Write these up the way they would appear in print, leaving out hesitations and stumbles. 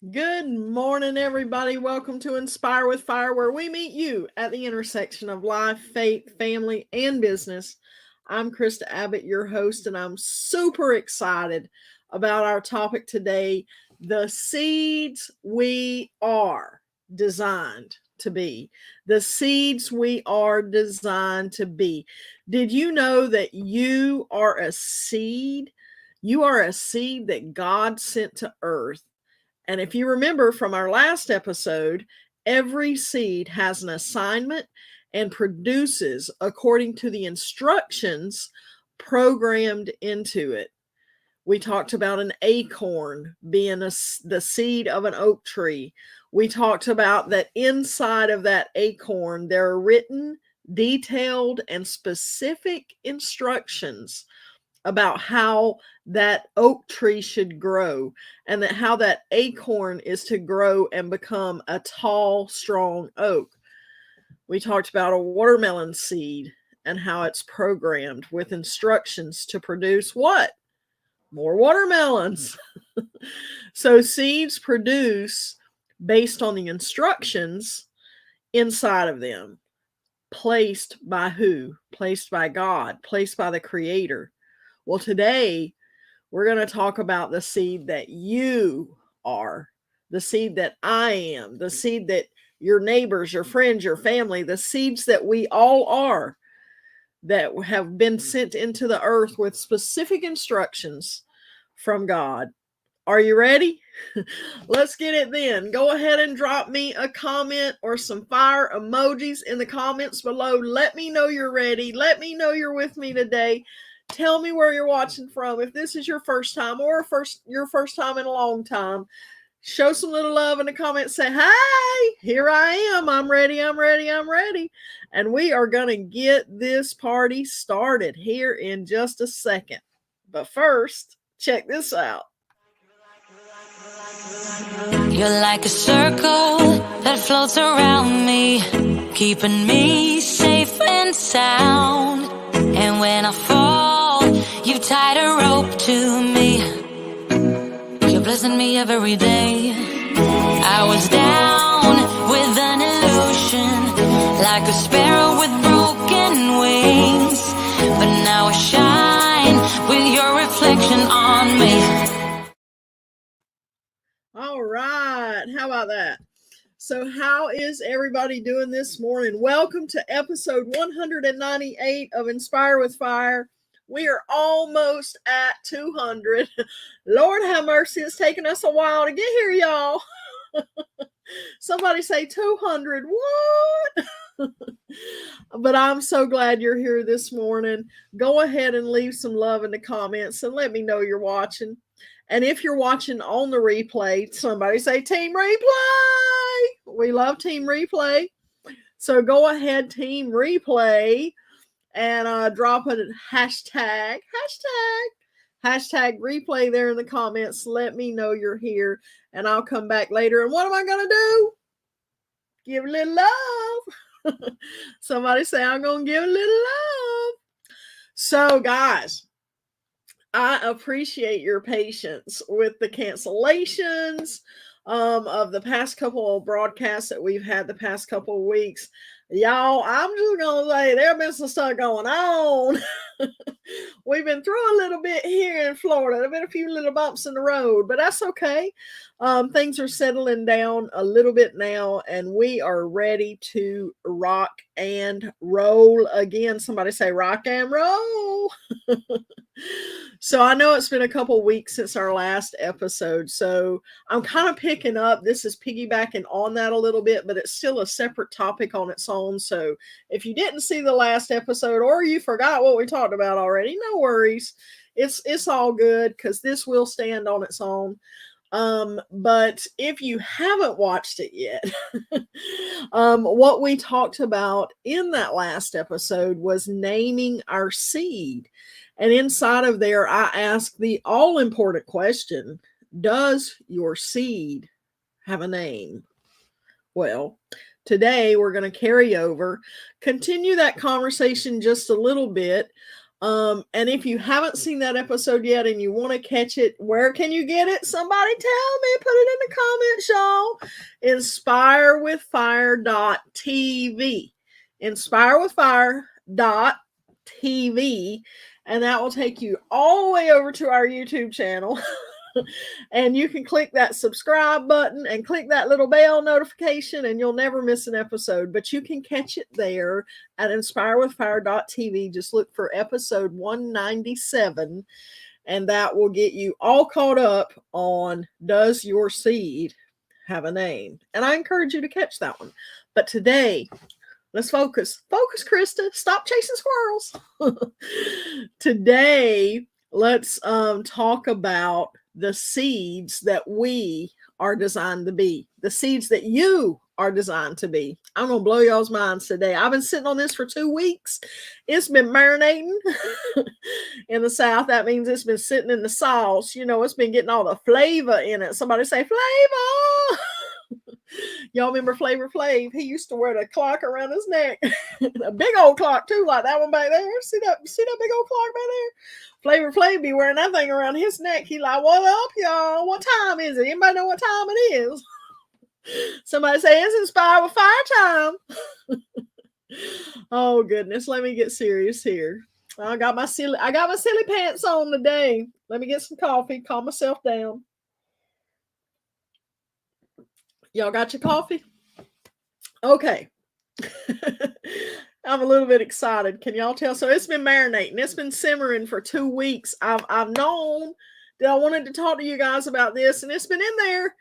Good morning, everybody. Welcome to Inspire with Fire, where we meet you at the intersection of life, faith, family, and business. I'm Krista Abbott, your host, and I'm super excited about our topic today: the seeds we are designed to be. The seeds we are designed to be. Did you know that you are a seed? You are a seed that God sent to earth. And if you remember from our last episode, every seed has an assignment and produces according to the instructions programmed into it. We talked about an acorn being the seed of an oak tree. We talked about that inside of that acorn, there are written, detailed, and specific instructions about how that oak tree should grow, and that how that acorn is to grow and become a tall, strong oak. We talked about a watermelon seed and how it's programmed with instructions to produce what? More watermelons. So seeds produce based on the instructions inside of them, placed by who? Placed by God, placed by the Creator. Well, today we're going to talk about the seed that you are, the seed that I am, the seed that your neighbors, your friends, your family, the seeds that we all are, that have been sent into the earth with specific instructions from God. Are you ready? Let's get it then. Go ahead and drop me a comment or some fire emojis in the comments below. Let me know you're ready. Let me know you're with me today. Tell me where you're watching from. If this is your first time or your first time in a long time, show some little love in the comments. Say, hi, here I am. I'm ready. I'm ready. I'm ready. And we are going to get this party started here in just a second. But first, check this out. You're like a circle that floats around me, keeping me safe and sound. And when I fall, you tied a rope to me. You're blessing me every day. I was down with an illusion, like a sparrow with broken wings. But now I shine with your reflection on me. All right. How about that? So, how is everybody doing this morning? Welcome to episode 198 of Inspire with Fire. We are almost at 200. Lord have mercy, it's taken us a while to get here, y'all. Somebody say 200. What? But I'm so glad you're here this morning. Go ahead and leave some love in the comments and let me know you're watching. And if you're watching on the replay, somebody say Team Replay. We love Team Replay. So go ahead, Team Replay, and drop a hashtag replay there in the comments. Let me know you're here, and I'll come back later. And what am I going to do? Give a little love. Somebody say I'm going to give a little love. So, guys, I appreciate your patience with the cancellations of the past couple of broadcasts that we've had the past couple of weeks. Y'all, I'm just going to say there been some stuff going on. We've been through a little bit here in Florida. There have been a few little bumps in the road, but that's okay. Things are settling down a little bit now, and we are ready to rock and roll again. Somebody say rock and roll. So I know it's been a couple weeks since our last episode, so I'm kind of picking up. This is piggybacking on that a little bit, but it's still a separate topic on its own. So if you didn't see the last episode or you forgot what we talked about already, no worries. It's all good because this will stand on its own. But if you haven't watched it yet, what we talked about in that last episode was naming our seed. And inside of there, I asked the all important question: does your seed have a name? Well, today we're going to carry over, continue that conversation just a little bit. And if you haven't seen that episode yet and you want to catch it, where can you get it? Somebody tell me. Put it in the comments, y'all. Inspirewithfire.tv. Inspirewithfire.tv. And that will take you all the way over to our YouTube channel. And you can click that subscribe button and click that little bell notification, and you'll never miss an episode. But you can catch it there at inspirewithfire.tv. Just look for episode 197, and that will get you all caught up on Does Your Seed Have a Name? And I encourage you to catch that one. But today, let's focus. Focus, Krista. Stop chasing squirrels. Today, let's talk about the seeds that we are designed to be, the seeds that you are designed to be. I'm going to blow y'all's minds today. I've been sitting on this for 2 weeks. It's been marinating in the South. That means it's been sitting in the sauce. You know, it's been getting all the flavor in it. Somebody say flavor. Y'all remember Flavor Flav? He used to wear the clock around his neck. A big old clock too, like that one back there. See that big old clock back there? Flavor Flav be wearing that thing around his neck. He like, what up, y'all? What time is it? Anybody know what time it is? Somebody say it's Inspired with Fire time. Oh goodness, let me get serious here. I got my silly pants on today. Let me get some coffee, calm myself down. Y'all got your coffee? Okay. I'm a little bit excited. Can y'all tell? So it's been marinating. It's been simmering for 2 weeks. I've known that I wanted to talk to you guys about this, and it's been in there.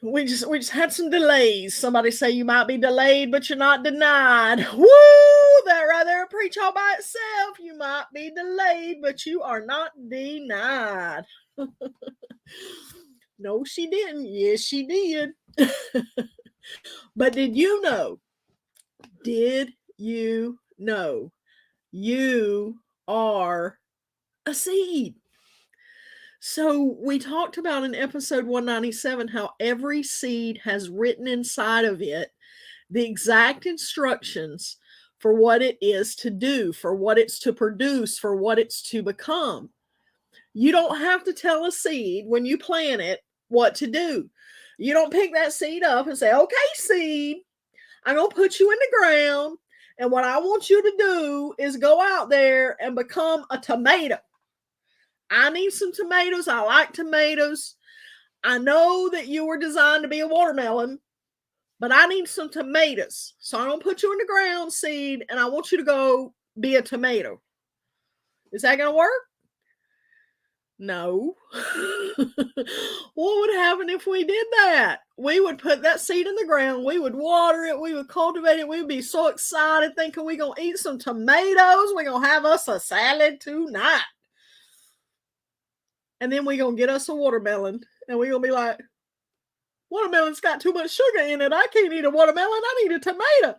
We just had some delays. Somebody say you might be delayed, but you're not denied. Woo! That right there, preach all by itself. You might be delayed, but you are not denied. No, she didn't. Yes, she did. But did you know? Did you know you are a seed? So we talked about in episode 197 how every seed has written inside of it the exact instructions for what it is to do, for what it's to produce, for what it's to become. You don't have to tell a seed when you plant it what to do. You don't pick that seed up and say, okay, seed, I'm going to put you in the ground, and what I want you to do is go out there and become a tomato. I need some tomatoes. I like tomatoes. I know that you were designed to be a watermelon, but I need some tomatoes. So I'm going to put you in the ground, seed, and I want you to go be a tomato. Is that going to work? No. What would happen if we did that? We would put that seed in the ground. We would water it. We would cultivate it. We would be so excited thinking we're going to eat some tomatoes. We're going to have us a salad tonight. And then we're going to get us a watermelon. And we're going to be like, watermelon's got too much sugar in it. I can't eat a watermelon. I need a tomato.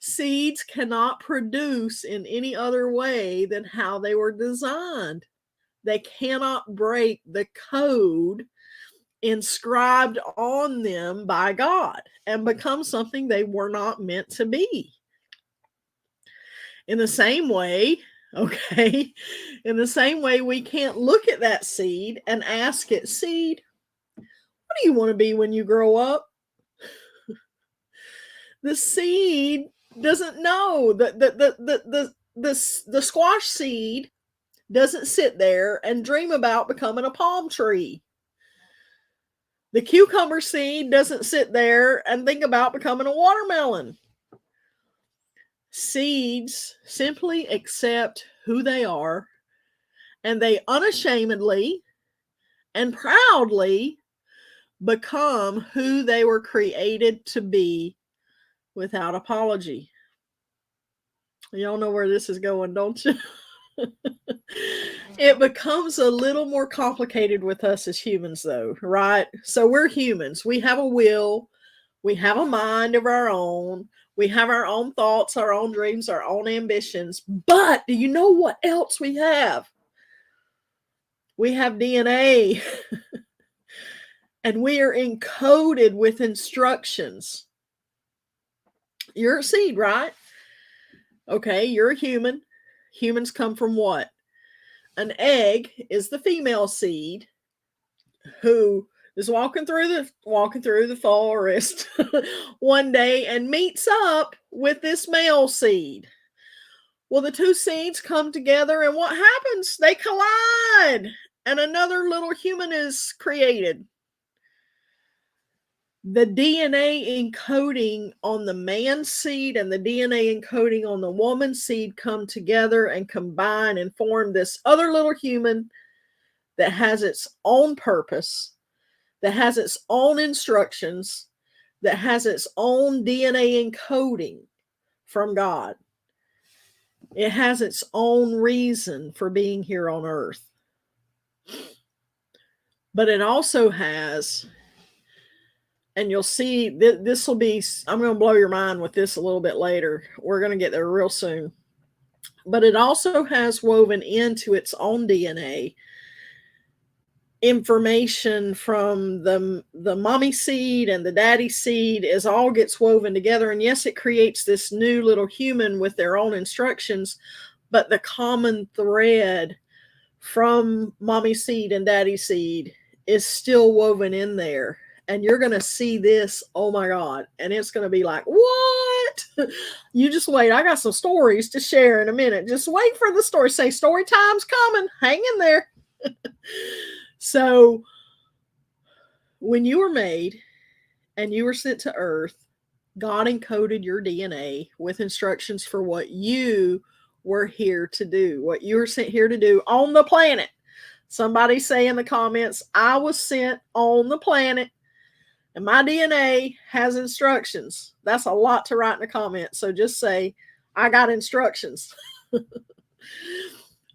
Seeds cannot produce in any other way than how they were designed. They cannot break the code inscribed on them by God and become something they were not meant to be. In the same way, we can't look at that seed and ask it, seed, what do you want to be when you grow up? The seed doesn't know. The squash seed doesn't sit there and dream about becoming a palm tree. The cucumber seed doesn't sit there and think about becoming a watermelon. Seeds simply accept who they are, and they unashamedly and proudly become who they were created to be without apology. Y'all know where this is going, don't you? It becomes a little more complicated with us as humans, though, right? So we're humans. We have a will. We have a mind of our own. We have our own thoughts, our own dreams, our own ambitions. But do you know what else we have? We have DNA. And we are encoded with instructions. You're a seed, right? Okay, you're a human. Humans come from what? An egg is the female seed who is walking through the forest one day and meets up with this male seed. Well, the two seeds come together, and what happens? They collide, and another little human is created. The DNA encoding on the man's seed and the DNA encoding on the woman's seed come together and combine and form this other little human that has its own purpose, that has its own instructions, that has its own DNA encoding from God. It has its own reason for being here on earth. But it also has, and you'll see, this will be, I'm going to blow your mind with this a little bit later. We're going to get there real soon. But it also has woven into its own DNA information from the mommy seed and the daddy seed is all gets woven together. And yes, it creates this new little human with their own instructions, but the common thread from mommy seed and daddy seed is still woven in there. And you're going to see this, oh my God, and it's going to be like, what? You just wait. I got some stories to share in a minute. Just wait for the story. Say, story time's coming. Hang in there. So when you were made and you were sent to earth, God encoded your DNA with instructions for what you were here to do, what you were sent here to do on the planet. Somebody say in the comments, I was sent on the planet and my DNA has instructions. That's a lot to write in the comments. So just say, I got instructions.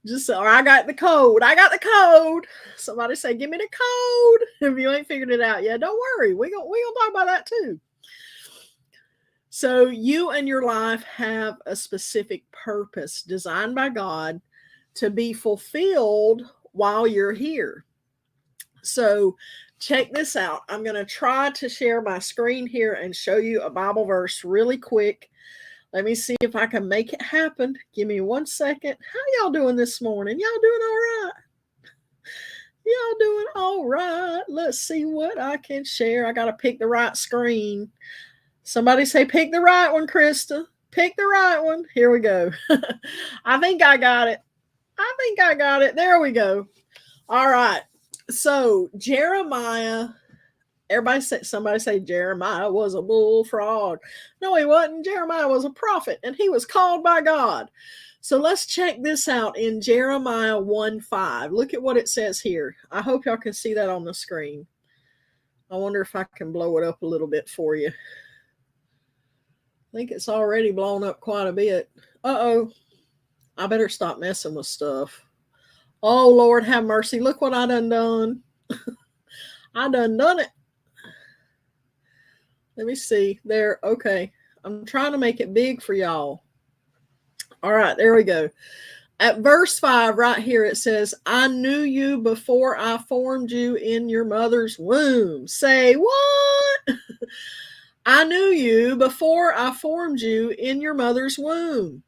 Just, or I got the code. I got the code. Somebody say, give me the code. If you ain't figured it out yet, don't worry. We gonna talk about that too. So you and your life have a specific purpose designed by God to be fulfilled while you're here. So check this out. I'm going to try to share my screen here and show you a Bible verse really quick. Let me see if I can make it happen. Give me 1 second. How y'all doing this morning? Y'all doing all right? Y'all doing all right? Let's see what I can share. I got to pick the right screen. Somebody say, pick the right one, Krista. Pick the right one. Here we go. I think I got it. There we go. All right. So Jeremiah. Somebody say Jeremiah was a bullfrog. No, he wasn't. Jeremiah was a prophet and he was called by God. So let's check this out in Jeremiah 1:5. Look at what it says here. I hope y'all can see that on the screen. I wonder if I can blow it up a little bit for you. I think it's already blown up quite a bit. Uh-oh. I better stop messing with stuff. Oh, Lord, have mercy. Look what I done. I done it. Let me see. There. Okay. I'm trying to make it big for y'all. All right. There we go. At verse 5 right here, it says, I knew you before I formed you in your mother's womb. Say what? I knew you before I formed you in your mother's womb.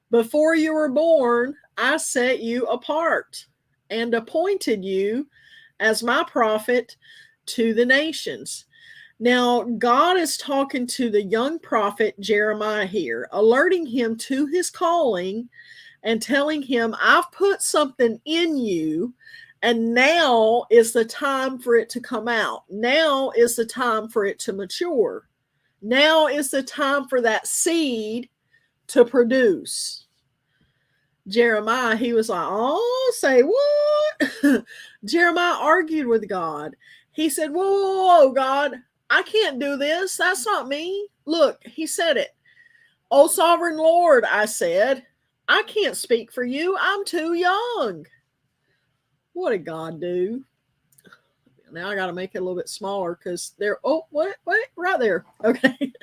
Before you were born, I set you apart and appointed you as my prophet to the nations. Now, God is talking to the young prophet Jeremiah here, alerting him to his calling and telling him, I've put something in you, and now is the time for it to come out. Now is the time for it to mature. Now is the time for that seed to produce. Jeremiah, he was like, oh, say what? Jeremiah argued with God. He said, whoa, God, I can't do this. That's not me. Look, he said it. Oh, sovereign Lord, I said, I can't speak for you. I'm too young. What did God do? Now I got to make it a little bit smaller because they're, oh, wait, right there. Okay.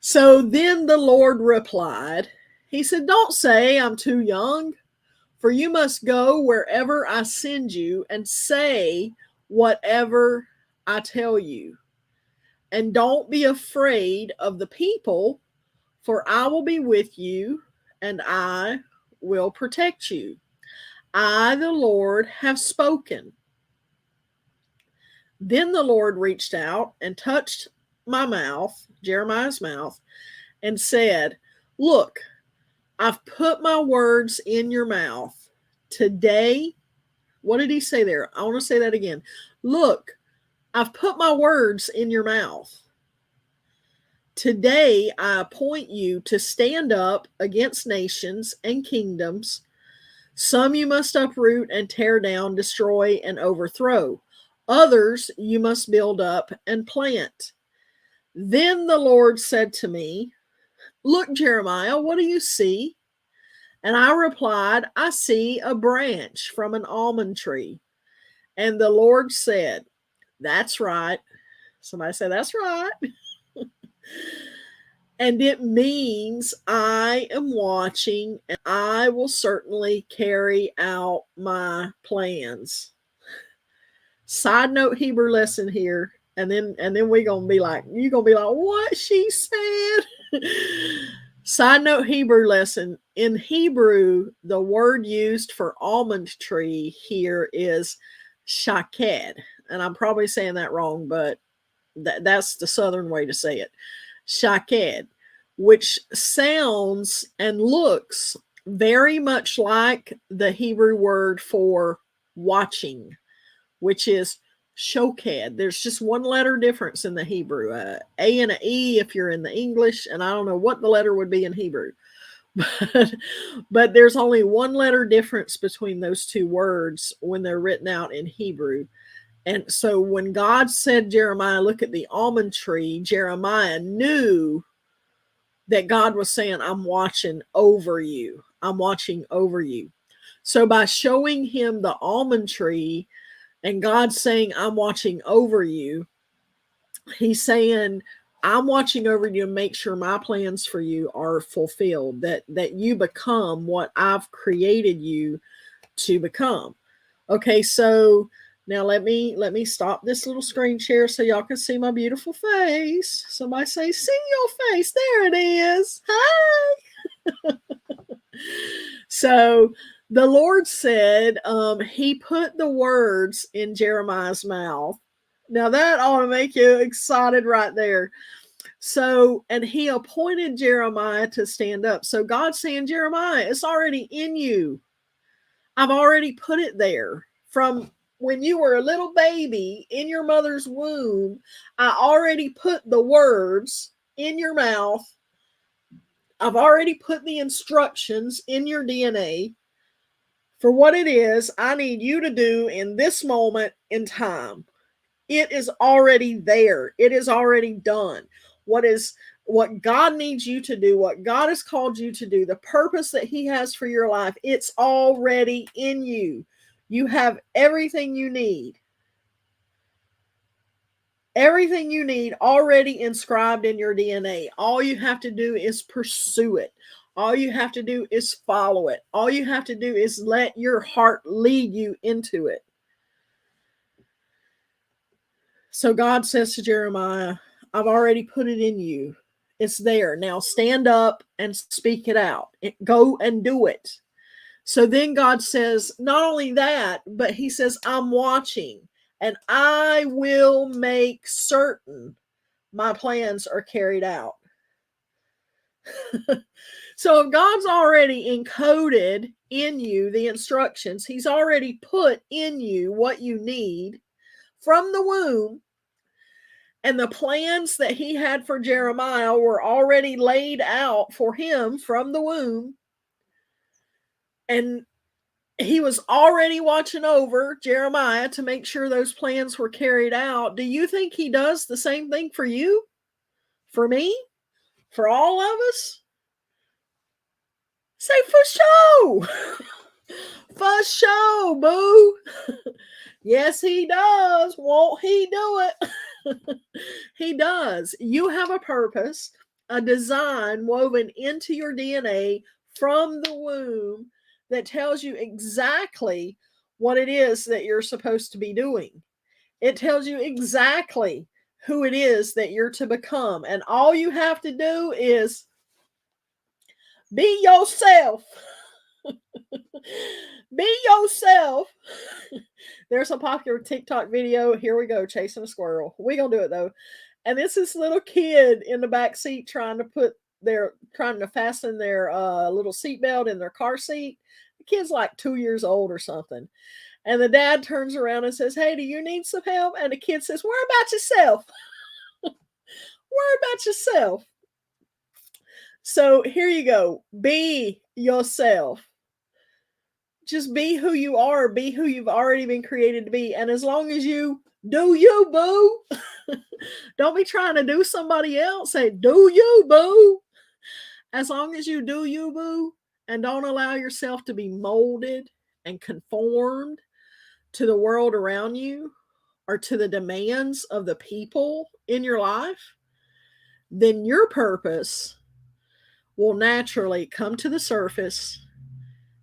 So then the Lord replied, he said, don't say I'm too young, for you must go wherever I send you and say whatever I tell you. And don't be afraid of the people, For I will be with you, and I will protect you. I, the Lord, have spoken. Then the Lord reached out and touched my mouth, Jeremiah's mouth, and said, Look, I've put my words in your mouth. Today, what did he say there? I want to say that again. Look, I've put my words in your mouth. Today, I appoint you to stand up against nations and kingdoms. Some you must uproot and tear down, destroy and overthrow. Others you must build up and plant. Then the Lord said to me, Look, Jeremiah, what do you see? And I replied, I see a branch from an almond tree. And the Lord said, That's right. Somebody say, That's right. And it means I am watching and I will certainly carry out my plans. Side note Hebrew lesson here. And then we're gonna be like, you're gonna be like, what she said. Side note Hebrew lesson. In Hebrew, the word used for almond tree here is shaked. And I'm probably saying that wrong, but that's the southern way to say it. Shaked, which sounds and looks very much like the Hebrew word for watching, which is shoked. There's just one letter difference in the Hebrew, A and an E if you're in the English, and I don't know what the letter would be in Hebrew, but there's only one letter difference between those two words when they're written out in Hebrew. And so when God said, Jeremiah, look at the almond tree, Jeremiah knew that God was saying, I'm watching over you. I'm watching over you. So by showing him the almond tree and God saying, I'm watching over you, he's saying, I'm watching over you and make sure my plans for you are fulfilled, that you become what I've created you to become. Okay, so now let me stop this little screen share so y'all can see my beautiful face. Somebody say, see your face. There it is. Hi. So the Lord said, he put the words in Jeremiah's mouth. Now that ought to make you excited right there. So, and he appointed Jeremiah to stand up. So God's saying, Jeremiah, it's already in you. I've already put it there. From when you were a little baby in your mother's womb, I already put the words in your mouth. I've already put the instructions in your DNA for what it is I need you to do in this moment in time. It is already there. It is already done. What God needs you to do, what God has called you to do, the purpose that he has for your life, it's already in you. You have everything you need. Everything you need already inscribed in your DNA. All you have to do is pursue it. All you have to do is follow it. All you have to do is let your heart lead you into it. So God says to Jeremiah, I've already put it in you. It's there. Now stand up and speak it out. Go and do it. So then God says, not only that, but he says, I'm watching and I will make certain my plans are carried out. So if God's already encoded in you the instructions, he's already put in you what you need from the womb, and the plans that he had for Jeremiah were already laid out for him from the womb, and he was already watching over Jeremiah to make sure those plans were carried out. Do you think he does the same thing for you? For me? For all of us? Say for sure. For sure, boo. Yes, he does. Won't he do it? He does. You have a purpose, a design woven into your DNA from the womb that tells you exactly what it is that you're supposed to be doing. It tells you exactly who it is that you're to become. And all you have to do is Be yourself. Be yourself. There's a popular TikTok video. Here we go, chasing a squirrel. We gonna do it though. And it's this little kid in the back seat trying to fasten their little seatbelt in their car seat. The kid's like 2 years old or something. And the dad turns around and says, "Hey, do you need some help?" And the kid says, "Worry about yourself." Worry about yourself. So here you go. Be yourself. Just be who you are. Be who you've already been created to be. And as long as you do you, boo. Don't be trying to do somebody else. Say, do you, boo. As long as you do you, boo, and don't allow yourself to be molded and conformed to the world around you or to the demands of the people in your life, then your purpose will naturally come to the surface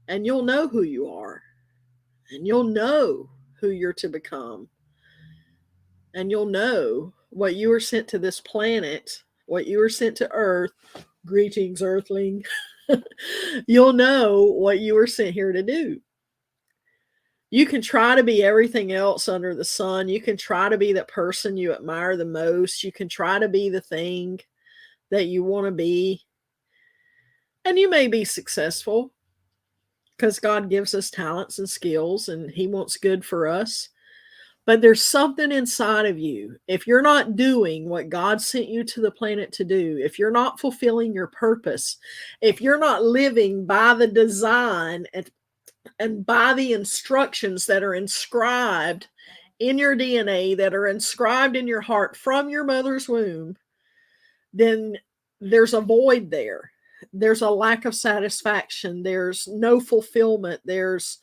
and you'll know who you are and you'll know who you're to become and you'll know what you were sent to this planet, what you were sent to Earth. Greetings, Earthling. You'll know what you were sent here to do. You can try to be everything else under the sun. You can try to be the person you admire the most. You can try to be the thing that you want to be. And you may be successful because God gives us talents and skills and He wants good for us. But there's something inside of you. If you're not doing what God sent you to the planet to do, if you're not fulfilling your purpose, if you're not living by the design and by the instructions that are inscribed in your DNA, that are inscribed in your heart from your mother's womb, then there's a void there. There's a lack of satisfaction. There's no fulfillment. There's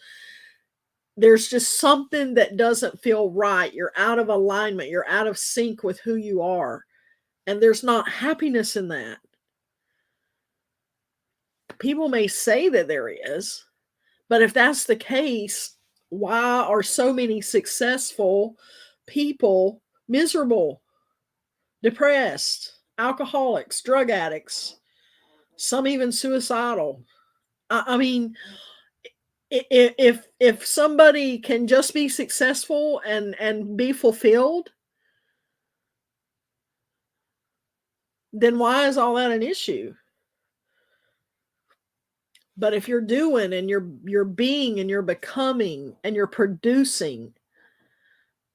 just something that doesn't feel right. You're out of alignment. You're out of sync with who you are. And there's not happiness in that. People may say that there is, but if that's the case, why are so many successful people miserable, depressed, alcoholics, drug addicts, some even suicidal? I mean, if somebody can just be successful and be fulfilled, then why is all that an issue? But if you're doing and you're being and you're becoming and you're producing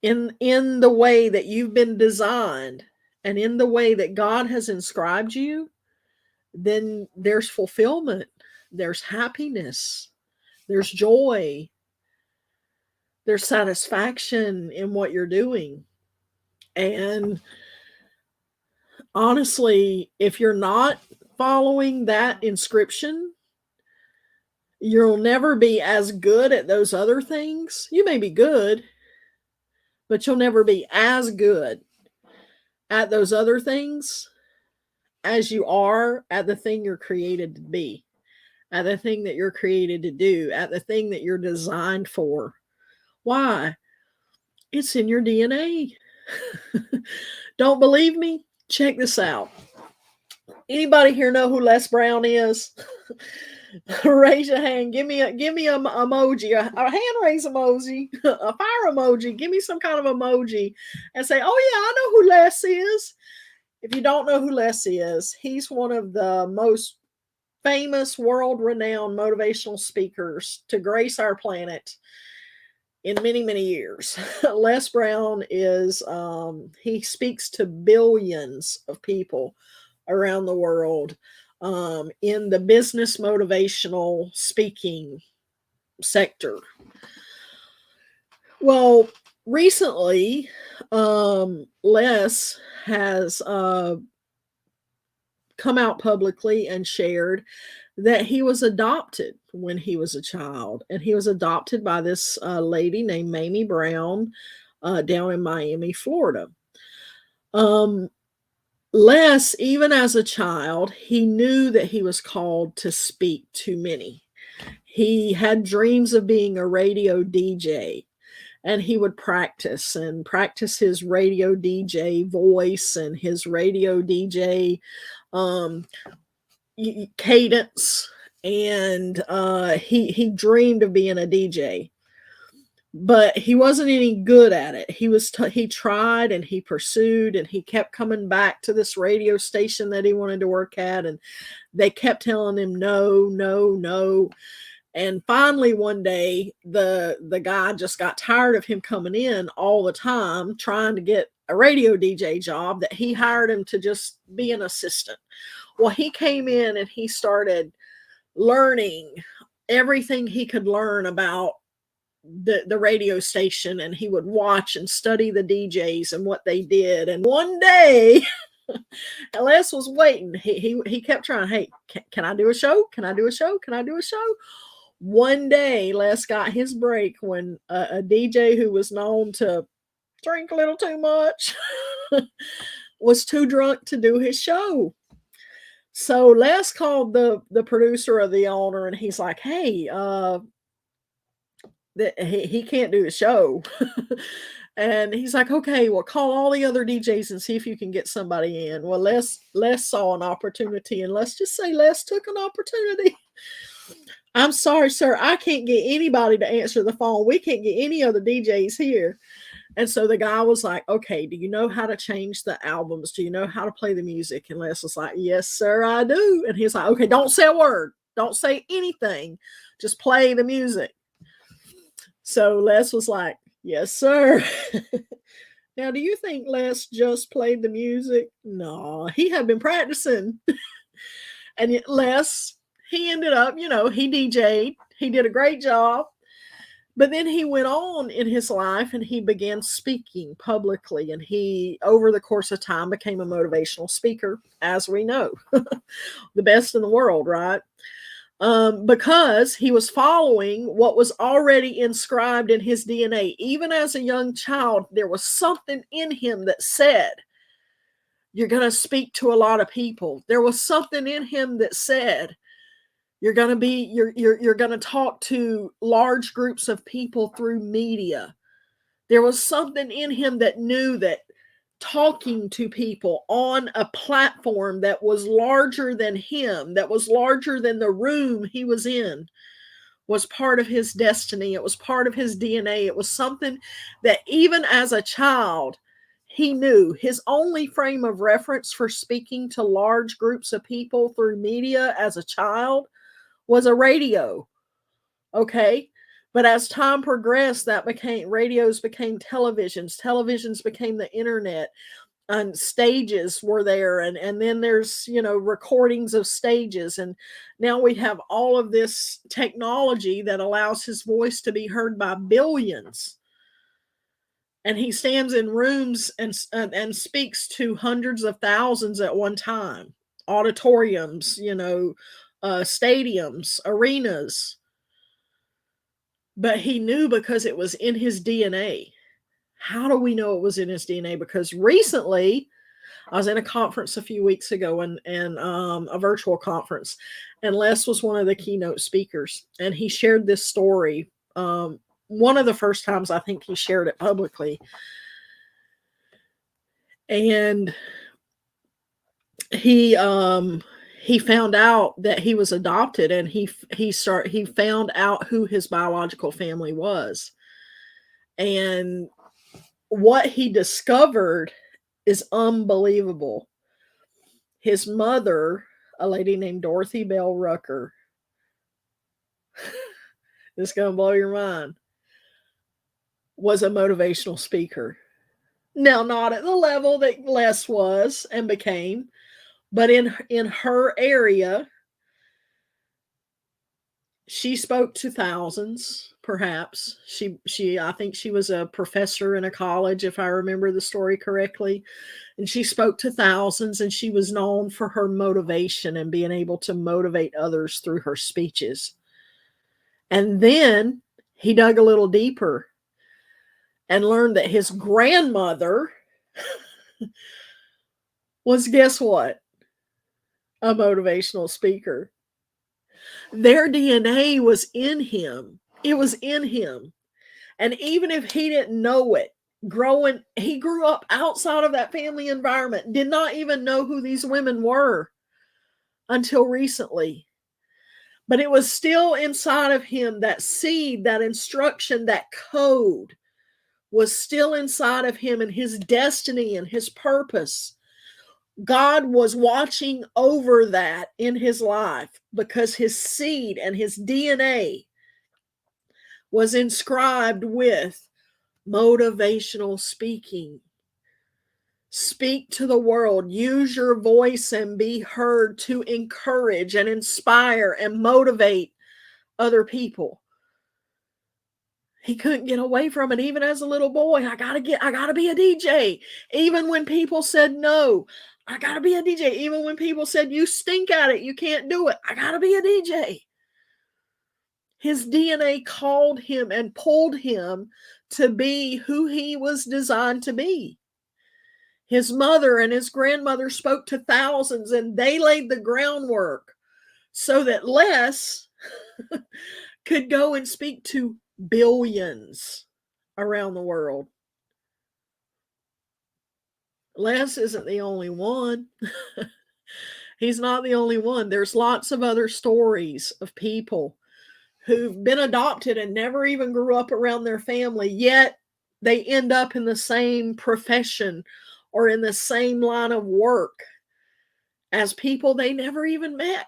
in the way that you've been designed and in the way that God has inscribed you, then there's fulfillment, there's happiness, there's joy, there's satisfaction in what you're doing. And honestly, if you're not following that inscription, you'll never be as good at those other things. You may be good, but you'll never be as good at those other things as you are at the thing you're created to be, at the thing that you're created to do, at the thing that you're designed for. Why? It's in your DNA. Don't believe me? Check this out. Anybody here know who Les Brown is? Raise your hand. Give me a emoji, a hand raise emoji, a fire emoji. Give me some kind of emoji and say, "Oh yeah, I know who Les is." If you don't know who Les is, he's one of the most famous, world-renowned motivational speakers to grace our planet in many, many years. Les Brown is, he speaks to billions of people around the world in the business motivational speaking sector. Well, recently, Les has come out publicly and shared that he was adopted when he was a child, and he was adopted by this lady named Mamie Brown down in Miami, Florida. Les, even as a child, he knew that he was called to speak to many. He had dreams of being a radio DJ, and he would practice his radio DJ voice and his radio DJ, cadence, and he dreamed of being a DJ, but he wasn't any good at it. He tried and he pursued and he kept coming back to this radio station that he wanted to work at, and they kept telling him no, no, no. And finally one day the guy just got tired of him coming in all the time trying to get a radio DJ job, that he hired him to just be an assistant. Well, he came in and he started learning everything he could learn about the radio station, and he would watch and study the DJs and what they did. And one day Les was waiting. He kept trying, hey, can I do a show? Can I do a show? Can I do a show? One day Les got his break when a DJ who was known to drink a little too much was too drunk to do his show. So Les called the producer of the owner, and he's like, hey, he can't do the show. And he's like, okay, well, call all the other DJs and see if you can get somebody in. Well, Les saw an opportunity, and let's just say Les took an opportunity. I'm sorry, sir, I can't get anybody to answer the phone. We can't get any other DJs here. And so the guy was like, okay, do you know how to change the albums? Do you know how to play the music? And Les was like, yes, sir, I do. And he's like, okay, don't say a word. Don't say anything. Just play the music. So Les was like, yes, sir. Now, do you think Les just played the music? No, he had been practicing. And Les, he ended up, he DJ'd. He did a great job. But then he went on in his life and he began speaking publicly. And he, over the course of time, became a motivational speaker, as we know. The best in the world, right? Because he was following what was already inscribed in his DNA. Even as a young child, there was something in him that said, you're going to speak to a lot of people. There was something in him that said, you're going to talk to large groups of people through media. There was something in him that knew that talking to people on a platform that was larger than him, that was larger than the room he was in, was part of his destiny. It was part of his DNA. It was something that even as a child, he knew. His only frame of reference for speaking to large groups of people through media as a child was a radio. Okay. But as time progressed, radios became televisions became the internet, and stages were there. And then there's, recordings of stages. And now we have all of this technology that allows his voice to be heard by billions. And he stands in rooms and speaks to hundreds of thousands at one time, auditoriums, stadiums, arenas. But he knew because it was in his DNA. How do we know it was in his DNA? Because recently, I was in a conference a few weeks ago, and a virtual conference, and Les was one of the keynote speakers, and he shared this story. One of the first times I think he shared it publicly, and he found out that he was adopted, and he found out who his biological family was. And what he discovered is unbelievable. His mother, a lady named Dorothy Bell Rucker, this is going to blow your mind, was a motivational speaker. Now, not at the level that Les was and became, but in her area, she spoke to thousands, perhaps. I think she was a professor in a college, if I remember the story correctly. And she spoke to thousands, and she was known for her motivation and being able to motivate others through her speeches. And then he dug a little deeper and learned that his grandmother was, guess what? A motivational speaker. Their DNA was in him. It was in him. And even if he didn't know it, he grew up outside of that family environment, did not even know who these women were until recently. But it was still inside of him. That seed, that instruction, that code was still inside of him, and his destiny and his purpose. God was watching over that in his life because his seed and his DNA was inscribed with motivational speaking. Speak to the world, use your voice and be heard to encourage and inspire and motivate other people. He couldn't get away from it. Even as a little boy, I gotta be a DJ. Even when people said no, I gotta be a DJ. Even when people said you stink at it, you can't do it, I gotta be a DJ. His DNA called him and pulled him to be who he was designed to be. His mother and his grandmother spoke to thousands, and they laid the groundwork so that Les could go and speak to billions around the world. Les isn't the only one. He's not the only one. There's lots of other stories of people who've been adopted and never even grew up around their family, yet they end up in the same profession or in the same line of work as people they never even met.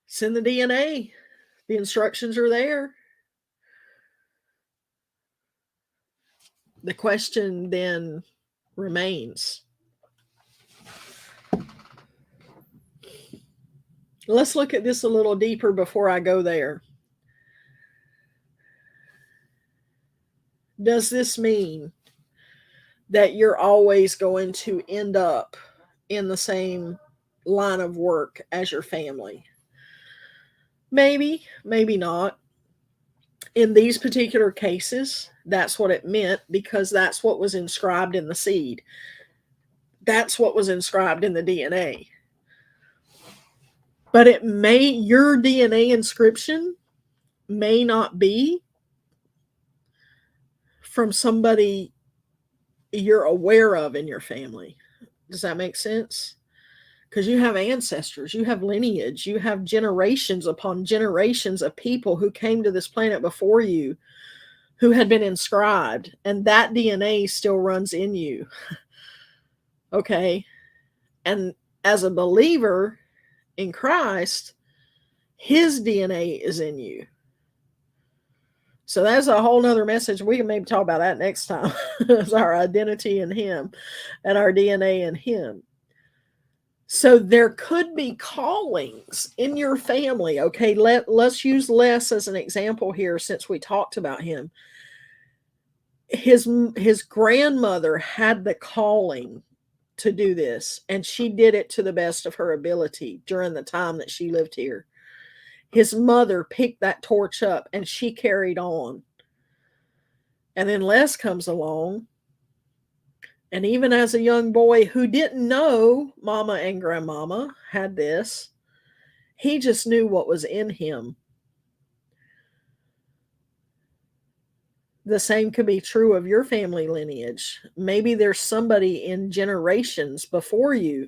It's in the DNA. The instructions are there. The question then remains. Let's look at this a little deeper before I go there. Does this mean that you're always going to end up in the same line of work as your family? Maybe, maybe not. In these particular cases, that's what it meant, because that's what was inscribed in the seed. That's what was inscribed in the DNA. But your DNA inscription may not be from somebody you're aware of in your family. Does that make sense? Because you have ancestors, you have lineage, you have generations upon generations of people who came to this planet before you who had been inscribed, and that DNA still runs in you. Okay? And as a believer in Christ, his DNA is in you. So that's a whole nother message. We can maybe talk about that next time. It's our identity in him and our DNA in him. So there could be callings in your family. Okay, let's use Les as an example here, since we talked about him. His grandmother had the calling to do this, and she did it to the best of her ability during the time that she lived here. His mother picked that torch up and she carried on. And then Les comes along, and even as a young boy who didn't know Mama and Grandmama had this, he just knew what was in him. The same could be true of your family lineage. Maybe there's somebody in generations before you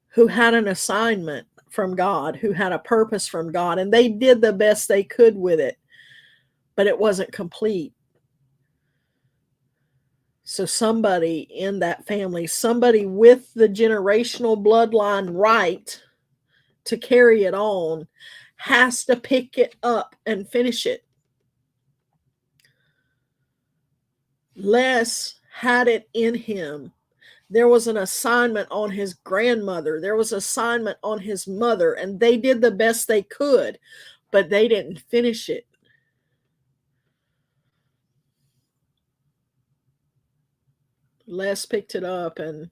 who had an assignment from God, who had a purpose from God, and they did the best they could with it, but it wasn't complete. So somebody in that family, somebody with the generational bloodline right to carry it on, has to pick it up and finish it. Les had it in him. There was an assignment on his grandmother. There was an assignment on his mother, and they did the best they could, but they didn't finish it. Les picked it up, and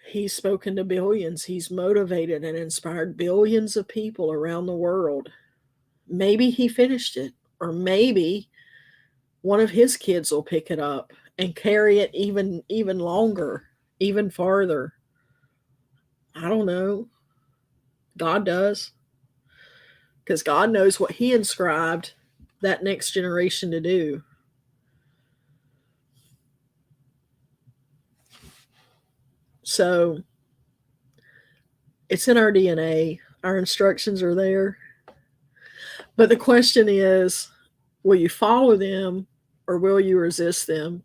he's spoken to billions. He's motivated and inspired billions of people around the world. Maybe he finished it, or maybe one of his kids will pick it up and carry it even longer, even farther. I don't know. God does. Because God knows what he inscribed that next generation to do. So it's in our DNA. Our instructions are there. But the question is, will you follow them or will you resist them?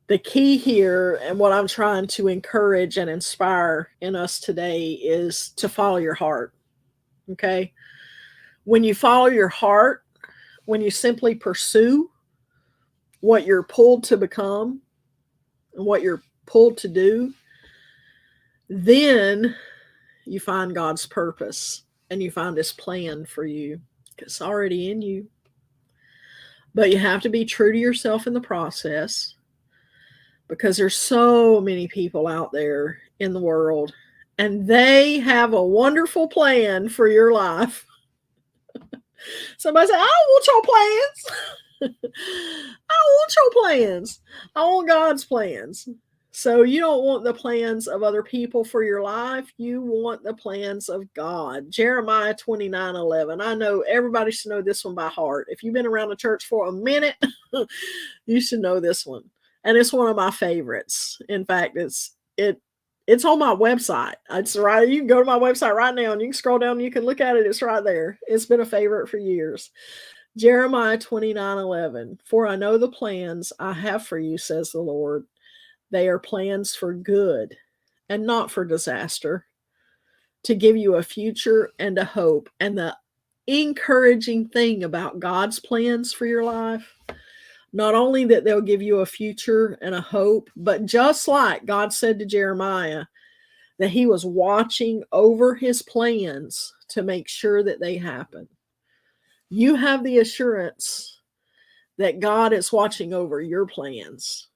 The key here, and what I'm trying to encourage and inspire in us today, is to follow your heart. Okay? When you follow your heart, when you simply pursue what you're pulled to become and what you're pulled to do, then you find God's purpose and you find His plan for you. It's already in you. But you have to be true to yourself in the process, because there's so many people out there in the world and they have a wonderful plan for your life. Somebody say, I don't want your plans. I don't want your plans. I want God's plans. So you don't want the plans of other people for your life. You want the plans of God. Jeremiah 29:11. I know everybody should know this one by heart. If you've been around the church for a minute, you should know this one. And it's one of my favorites. In fact, it's on my website. It's right. You can go to my website right now and you can scroll down and you can look at it. It's right there. It's been a favorite for years. Jeremiah 29:11. For I know the plans I have for you, says the Lord. They are plans for good and not for disaster, to give you a future and a hope. And the encouraging thing about God's plans for your life, not only that they'll give you a future and a hope, but just like God said to Jeremiah, that He was watching over His plans to make sure that they happen. You have the assurance that God is watching over your plans.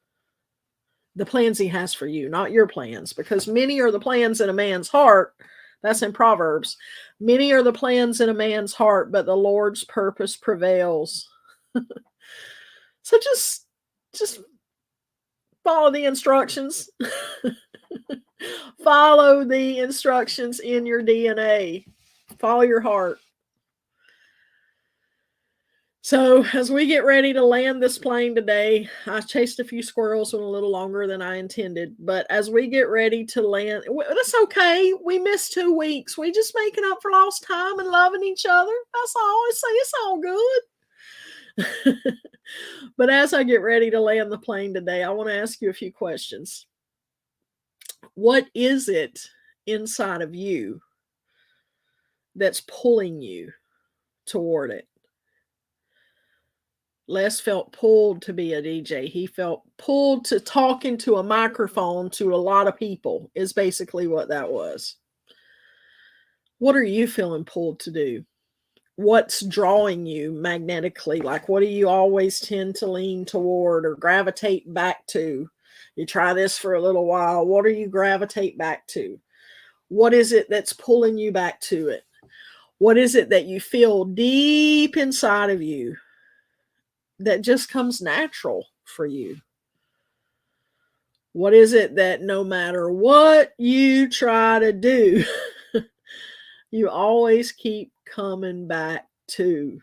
The plans He has for you, not your plans, because many are the plans in a man's heart. That's in Proverbs. Many are the plans in a man's heart, but the Lord's purpose prevails. So just follow the instructions. Follow the instructions in your DNA. Follow your heart. So as we get ready to land this plane today, I chased a few squirrels a little longer than I intended. But as we get ready to land, that's okay. We missed 2 weeks. We just making up for lost time and loving each other. That's all I say. It's all good. But as I get ready to land the plane today, I want to ask you a few questions. What is it inside of you that's pulling you toward it? Les felt pulled to be a DJ. He felt pulled to talk into a microphone to a lot of people, is basically what that was. What are you feeling pulled to do? What's drawing you magnetically? Like, what do you always tend to lean toward or gravitate back to? You try this for a little while. What do you gravitate back to? What is it that's pulling you back to it? What is it that you feel deep inside of you that just comes natural for you? What is it that no matter what you try to do, you always keep coming back to?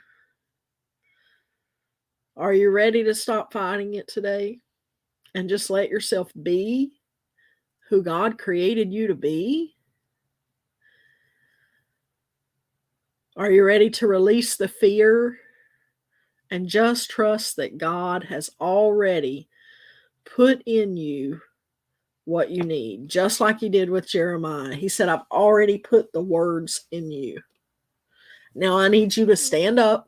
Are you ready to stop fighting it today and just let yourself be who God created you to be? Are you ready to release the fear and just trust that God has already put in you what you need, just like He did with Jeremiah? He said, I've already put the words in you. Now I need you to stand up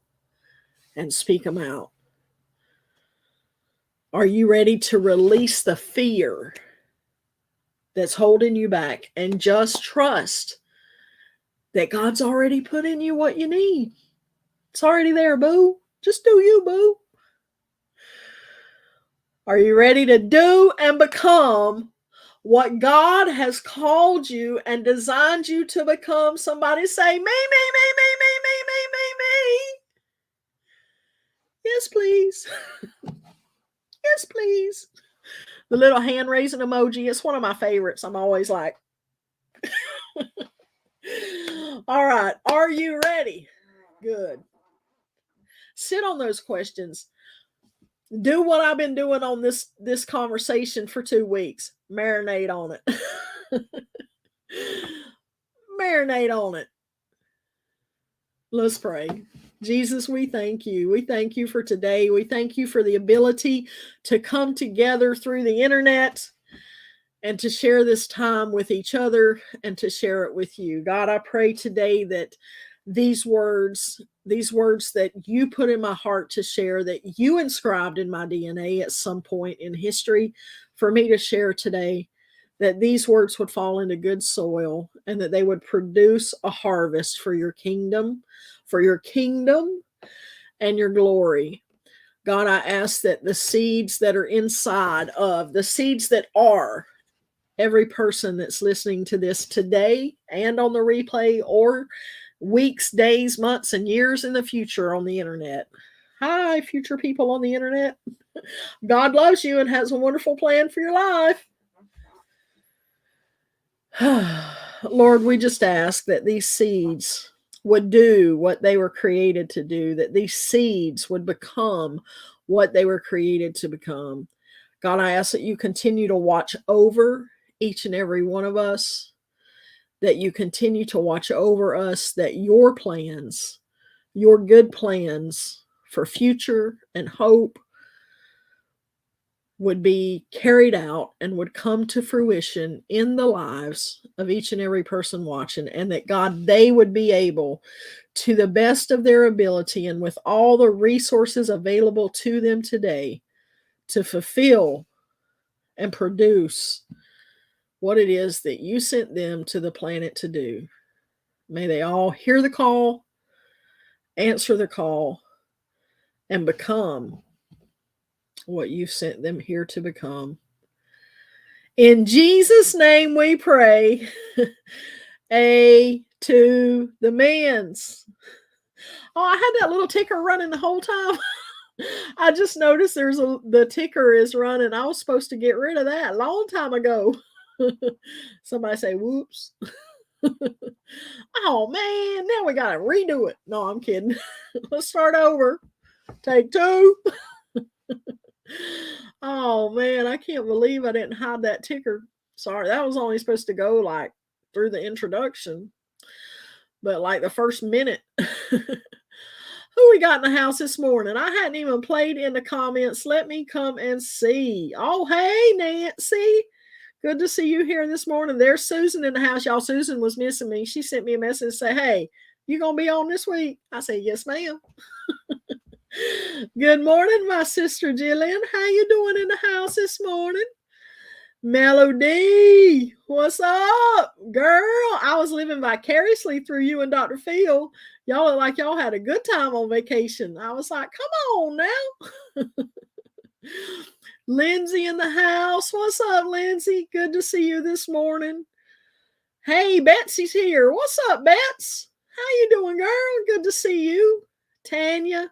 and speak them out. Are you ready to release the fear that's holding you back and just trust that God's already put in you what you need? It's already there, boo. Just do you, boo. Are you ready to do and become what God has called you and designed you to become? Somebody say, me. Yes, please. Yes, please. The little hand raising emoji, it's one of my favorites. I'm always like, all right, are you ready? Good. Sit on those questions. Do what I've been doing on this conversation for 2 weeks. Marinate on it. Marinate on it. Let's pray. Jesus, we thank you. We thank you for today. We thank you for the ability to come together through the internet and to share this time with each other and to share it with you. God, I pray today that these words that you put in my heart to share, that you inscribed in my DNA at some point in history for me to share today, that these words would fall into good soil and that they would produce a harvest for your kingdom and your glory. God, I ask that the seeds that are inside of, the seeds that are every person that's listening to this today and on the replay, or weeks, days, months, and years in the future on the internet. Hi, future people on the internet. God loves you and has a wonderful plan for your life. Lord, we just ask that these seeds would do what they were created to do, that these seeds would become what they were created to become. God, I ask that you continue to watch over each and every one of us, that you continue to watch over us, that your plans, your good plans for future and hope would be carried out and would come to fruition in the lives of each and every person watching, and that God, they would be able, to the best of their ability and with all the resources available to them today, to fulfill and produce what it is that you sent them to the planet to do. May they all hear the call, answer the call, and become what you sent them here to become. In Jesus' name we pray. A to the mans. Oh, I had that little ticker running the whole time. I just noticed the ticker is running. I was supposed to get rid of that a long time ago. Somebody say, whoops. Oh man, now we gotta redo it. No, I'm kidding. Let's start over. Take 2. Oh man, I can't believe I didn't hide that ticker. Sorry, that was only supposed to go like through the introduction, but like the first minute. Who we got in the house this morning? I hadn't even played in the comments. Let me come and see. Oh, hey, Nancy. Good to see you here this morning. There's Susan in the house. Y'all, Susan was missing me. She sent me a message and said, hey, you going to be on this week? I said, yes, ma'am. Good morning, my sister Jillian. How you doing in the house this morning? Melody, what's up, girl? I was living vicariously through you and Dr. Phil. Y'all look like y'all had a good time on vacation. I was like, come on now. Lindsay in the house. What's up, Lindsay? Good to see you this morning. Hey, Betsy's here. What's up, Bets? How you doing, girl? Good to see you. Tanya.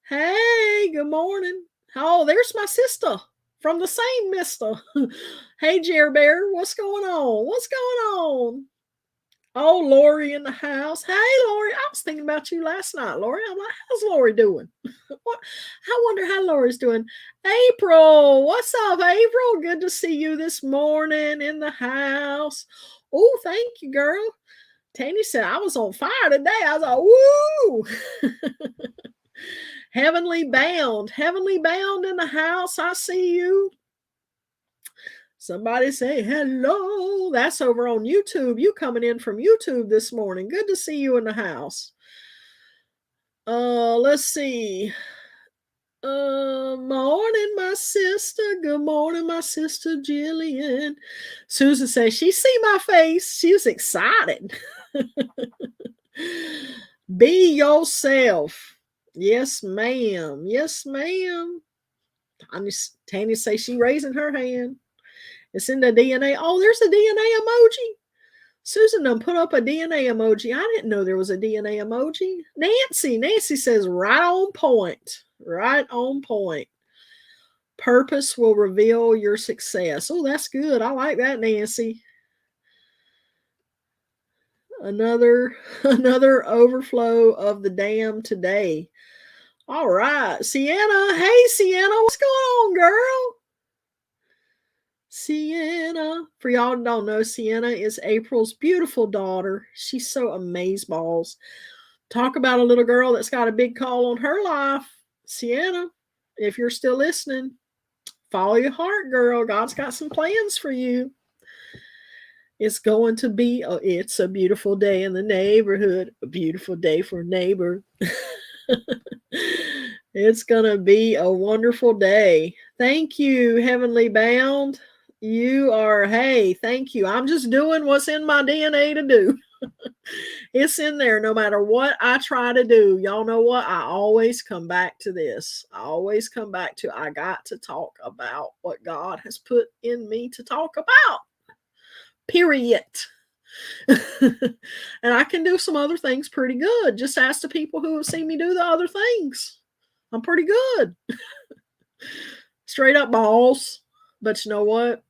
Hey, good morning. Oh, there's my sister from the same mister. Hey, Jer Bear, what's going on? What's going on? Oh, Lori in the house. Hey, Lori, I was thinking about you last night, Lori. I'm like, how's Lori doing? I wonder how Lori's doing. April, what's up, April? Good to see you this morning in the house. Oh, thank you, girl. Tanya said I was on fire today. I was like, woo! Heavenly bound in the house. I see you. Somebody say hello. That's over on YouTube. You coming in from YouTube this morning. Good to see you in the house. Let's see. Morning, my sister. Good morning, my sister Jillian. Susan says she see my face. She was excited. Be yourself. Yes, ma'am. Yes, ma'am. Tanya say she raising her hand. It's in the DNA. Oh, there's a DNA emoji. Susan done put up a DNA emoji. I didn't know there was a DNA emoji. Nancy says right on point. Right on point. Purpose will reveal your success. Oh, that's good. I like that, Nancy. Another overflow of the dam today. All right, Sienna. Hey, Sienna, what's going on, girl? Sienna. For y'all who don't know, Sienna is April's beautiful daughter. She's so amazeballs. Talk about a little girl that's got a big call on her life. Sienna, if you're still listening, follow your heart, girl. God's got some plans for you. It's going to be, it's a beautiful day in the neighborhood. A beautiful day for a neighbor. It's going to be a wonderful day. Thank you, Heavenly Bound. You are, hey, thank you. I'm just doing what's in my DNA to do. It's in there no matter what I try to do. Y'all know what? I always come back to this. I always come back to I got to talk about what God has put in me to talk about. Period. And I can do some other things pretty good. Just ask the people who have seen me do the other things. I'm pretty good. Straight up balls. But you know what?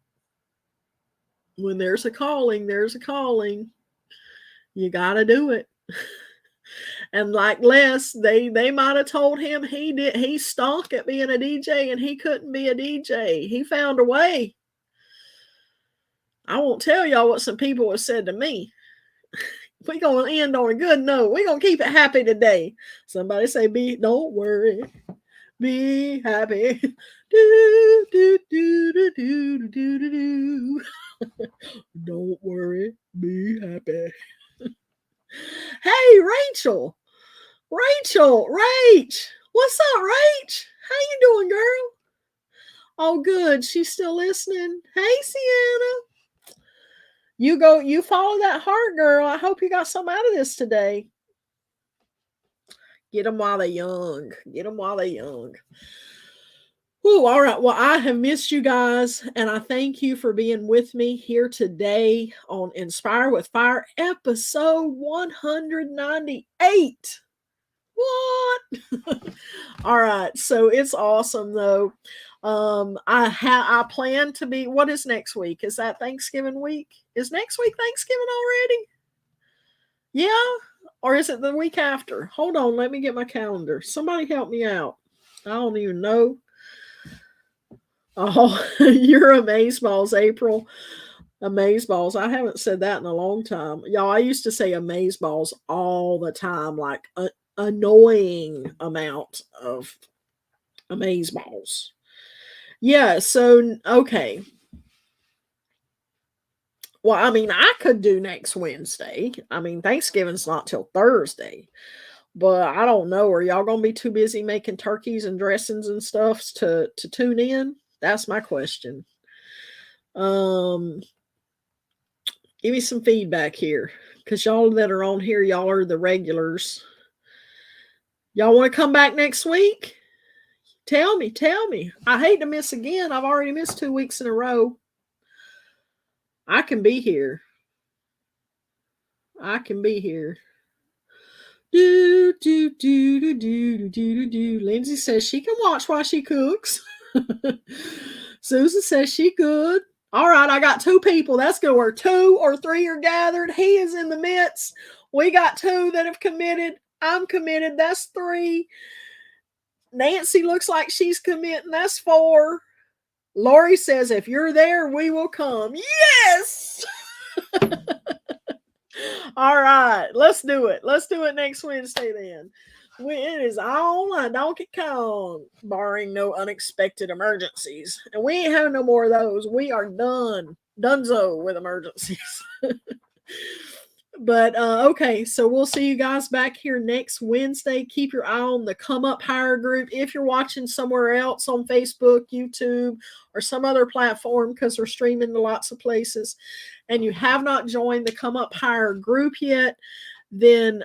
When there's a calling, there's a calling. You gotta do it. And like Les, they might have told him he stunk at being a DJ and he couldn't be a DJ. He found a way. I won't tell y'all what some people have said to me. We're gonna end on a good note. We're gonna keep it happy today. Somebody say, don't worry. Be happy. Do, do, do, do, do, do, do, do. Don't worry. Be happy. Hey, Rachel. Rach. What's up, Rach? How you doing, girl? Oh, good. She's still listening. Hey, Sienna. You follow that heart, girl. I hope you got something out of this today. Get them while they're young. Ooh, all right. Well, I have missed you guys, and I thank you for being with me here today on Inspire with Fire, episode 198. What? All right. So it's awesome, though. I plan to be. What is next week? Is that Thanksgiving week? Is next week Thanksgiving already? Yeah. Or is it the week after? Hold on. Let me get my calendar. Somebody help me out. I don't even know. Oh, you're amazeballs, April. Amazeballs. I haven't said that in a long time. Y'all, I used to say amazeballs all the time, like an annoying amount of amazeballs. Yeah, so, okay. Well, I mean, I could do next Wednesday. I mean, Thanksgiving's not till Thursday. But I don't know. Are y'all going to be too busy making turkeys and dressings and stuff to tune in? That's my question. Give me some feedback here, because y'all that are on here, y'all are the regulars. Y'all want to come back next week? Tell me. I hate to miss again. I've already missed 2 weeks in a row. I can be here. Do, do, do, do, do, do, do. Lindsay says she can watch while she cooks. Susan says she good. All right, I got 2 people. That's good. Where 2 or 3 are gathered, he is in the midst. We got 2 that have committed. I'm committed. That's 3. Nancy looks like she's committing. That's 4. Lori says, if you're there, we will come. Yes! All right, let's do it. Let's do it next Wednesday then. It is on a Donkey Kong, barring no unexpected emergencies. And we ain't having no more of those. We are donezo with emergencies. But okay, so we'll see you guys back here next Wednesday. Keep your eye on the Come Up Higher group. If you're watching somewhere else on Facebook, YouTube, or some other platform, because we're streaming to lots of places, and you have not joined the Come Up Higher group yet, then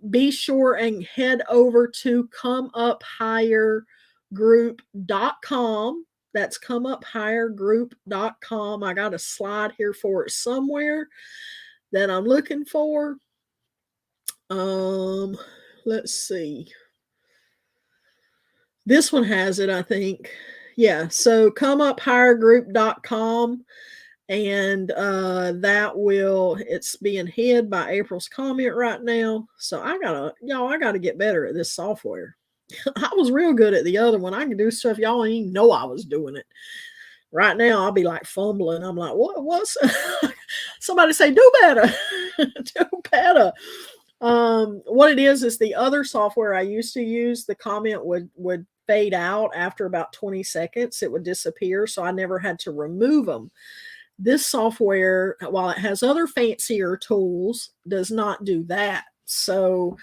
be sure and head over to comeuphighergroup.com. That's comeuphighergroup.com. I got a slide here for it somewhere that I'm looking for. Let's see. This one has it, I think. Yeah, so comeuphighergroup.com, and it's being hid by April's comment right now. So I gotta get better at this software. I was real good at the other one. I could do stuff y'all didn't even know I was doing it. Right now, I'll be like fumbling. I'm like, what's somebody say, do better, do better. What it is the other software I used to use, the comment would fade out after about 20 seconds. It would disappear. So I never had to remove them. This software, while it has other fancier tools, does not do that. So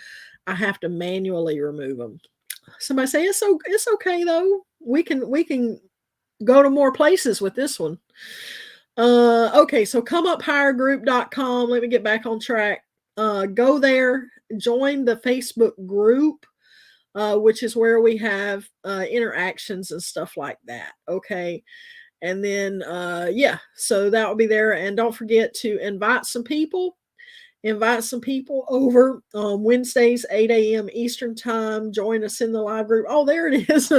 I have to manually remove them. Somebody say it's okay though. We can go to more places with this one. Okay, so comeuphiregroup.com. Let me get back on track. Go there, join the Facebook group, which is where we have interactions and stuff like that. Okay. And then yeah, so that will be there. And don't forget to invite some people over Wednesdays, 8 a.m. Eastern time. Join us in the live group. Oh, there it is.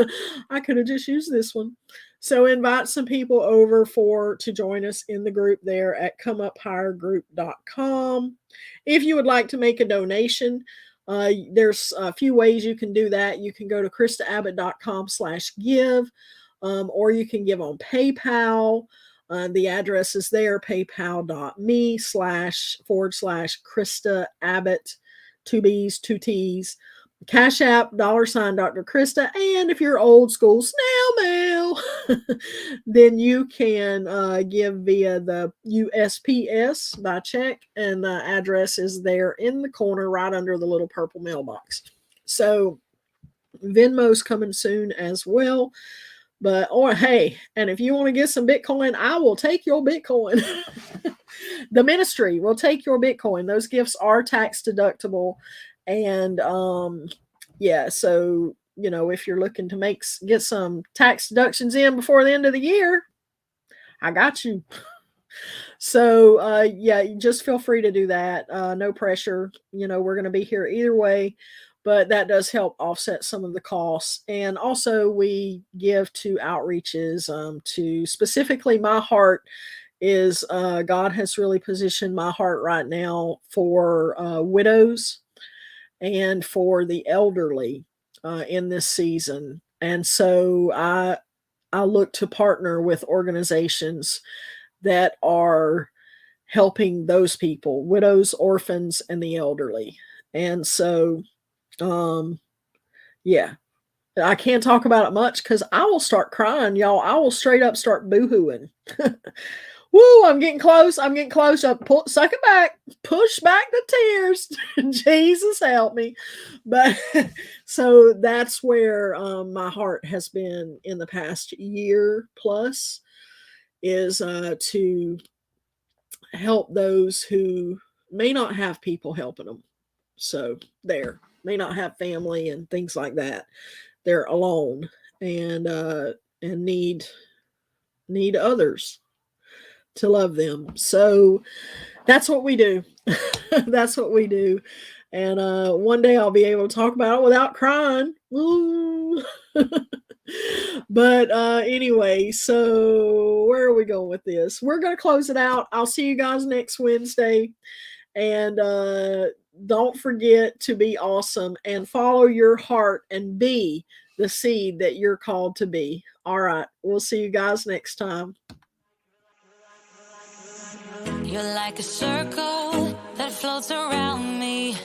I could have just used this one. So invite some people over to join us in the group there at comeuphiregroup.com. If you would like to make a donation, there's a few ways you can do that. You can go to kristaabbott.com/give, or you can give on PayPal. The address is there, paypal.me//Krista Abbott, 2 B's, 2 T's. Cash App, $ Dr. Krista. And if you're old school snail mail, then you can give via the USPS by check. And the address is there in the corner right under the little purple mailbox. So Venmo's coming soon as well. But, or hey, and if you want to get some Bitcoin, I will take your Bitcoin. The ministry will take your Bitcoin. Those gifts are tax deductible. And yeah, so, you know, if you're looking to get some tax deductions in before the end of the year, I got you. So, yeah, just feel free to do that. No pressure. You know, we're going to be here either way. But that does help offset some of the costs. And also we give to outreaches to specifically my heart is God has really positioned my heart right now for widows and for the elderly in this season. And so I look to partner with organizations that are helping those people, widows, orphans, and the elderly. And so yeah, I can't talk about it much because I will start crying, y'all. I will straight up start boohooing. Woo, I'm getting close. Suck it back, push back the tears. Jesus help me. But so that's where my heart has been in the past year plus is to help those who may not have people helping them. So may not have family and things like that. They're alone and need others to love them. So that's what we do. That's what we do. And one day I'll be able to talk about it without crying. But anyway, so where are we going with this? We're going to close it out. I'll see you guys next Wednesday. And don't forget to be awesome and follow your heart and be the seed that you're called to be. All right. We'll see you guys next time. You're like a circle that floats around me,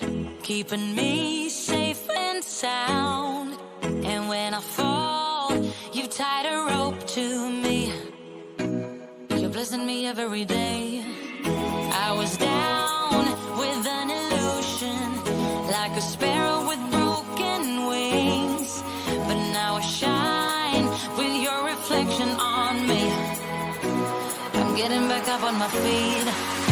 keeping me safe and sound. And when I fall, you tied a rope to me. You're blessing me every day. I was down with an illusion, like a sparrow with broken wings. But now I shine with your reflection on me. I'm getting back up on my feet.